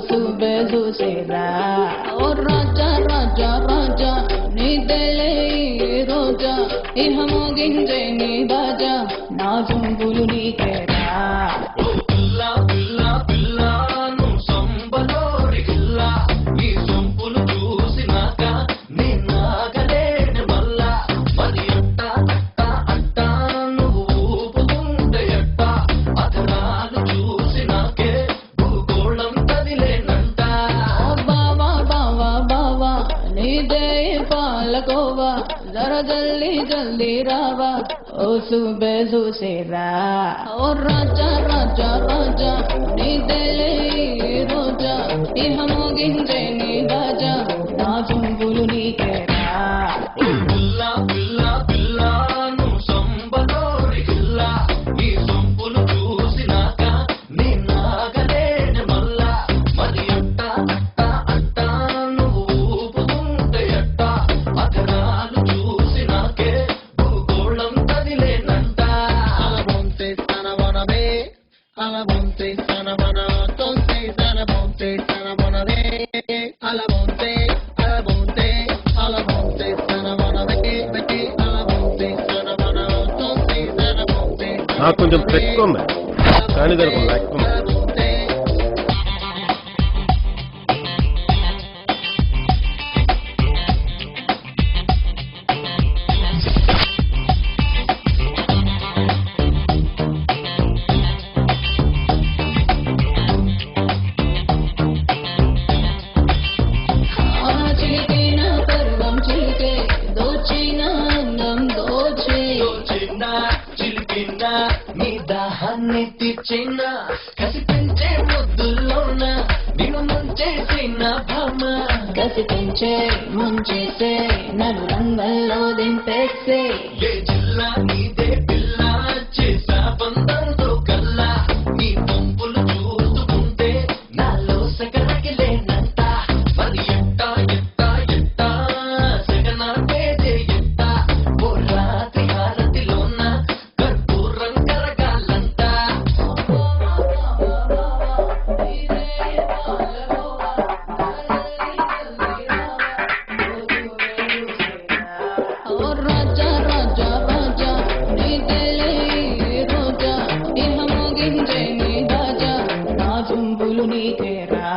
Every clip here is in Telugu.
సుబే చూసేరా ఓ రాజా రాజా రాజా నీదెలే రోజా ఇహ మోగించే నీ బాజా నా జుంగులు నీకేరా जरा जल्दी जल्दी रावा ओ सुबह सुसेरा ओ राजा राजा राजा नीदले रोजा ई हमोगिंजे नी बाजा ना जुंगुलु नीकेरा बिल्ला बिल्ला बिल्ला नु संबलोरी गिल्ला ఈ సంపులు చూసినాక నీ నాగలేని మల్లా మరి అట్ట అట్ట అట్ట నువ్వు ఊపుతుంటే అట్ట అధరాలు చూసినాకే భూగోళం కదిలేనంట అలబొంతే సనవనవే అలబొంతే సనవన తొంతే సనబొంతే సనవనవే అలబొంతే అలబొంతే అలబొంతే సనవనవే అలబొంతే సనవన తొంతే సనబొంతే నాకు కొంచెం ఎక్కువ ఉంది కానీ దానికి ఎక్కువ నీ దాహాన్ని తీర్చిన కసి పెంచే ముద్దుల్లోన నిన్ను ముంచేసిన భామ కసి పెంచే ముంచేసే నన్ను రంగంలో దింపేసే ఏ జిల్లా నీదే పిల్ల చేసా బంధంతో కల్లా నీ పంపులు చూసుకుంటే నాలో సగనకి లేనంట మరి ఎట్ట ఎట్ట ఎట్ట సగన పేదే ఎట్ట ఓ రాత్రి హారతిలోన జుంబులు నీకేరా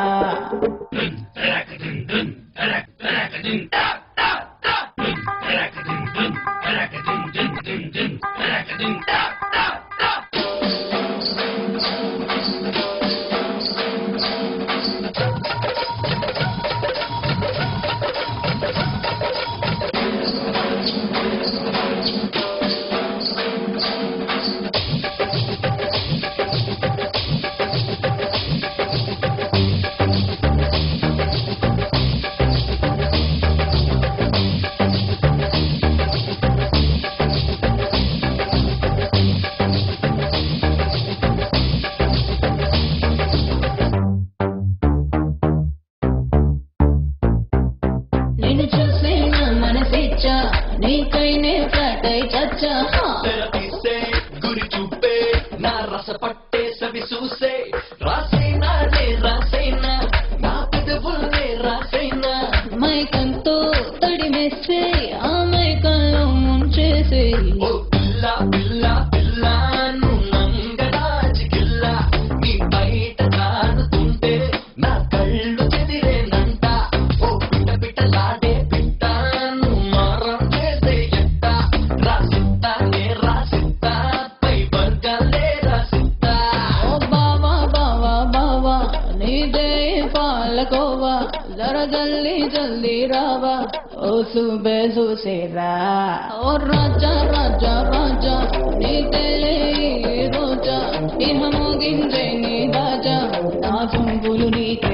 నిన్ను చూసే నా మనసిచ్చా నీకైనే ఫ్లాటై చచ్చా తెరపీసే గురి చూపే నా రస పట్టే సవి చూసే రాసేనా రే రాసేనా నా పెదవులే రాసేనా మైకంతో తడిమేసే ఆ మైకంలో ముంచేసే ఓ పిల్ల పిల్ల పిల్ల నువ్వు నంగరాజు గిల్ల నీ బయట తాడుతుంటే నా కళ్ళు చెదిరేనంట ఓ పిట్ట పిట్టలాడే పిట్ట నువ్వు మారం చేసే ఎట్ట రాసిత్తా నే రాసిత్తా పై వర్గాలే రాసిత్తా ఓ బావా బావా బావా నీదే పాలకోవా జరా జల్దీ జల్దీ రావా ఓ సుబే చూసేరా ఓ రాజా రాజా రాజా నీదెలే రోజా ఇహ మోగించే నీ బాజా నా జుంగులు నీకే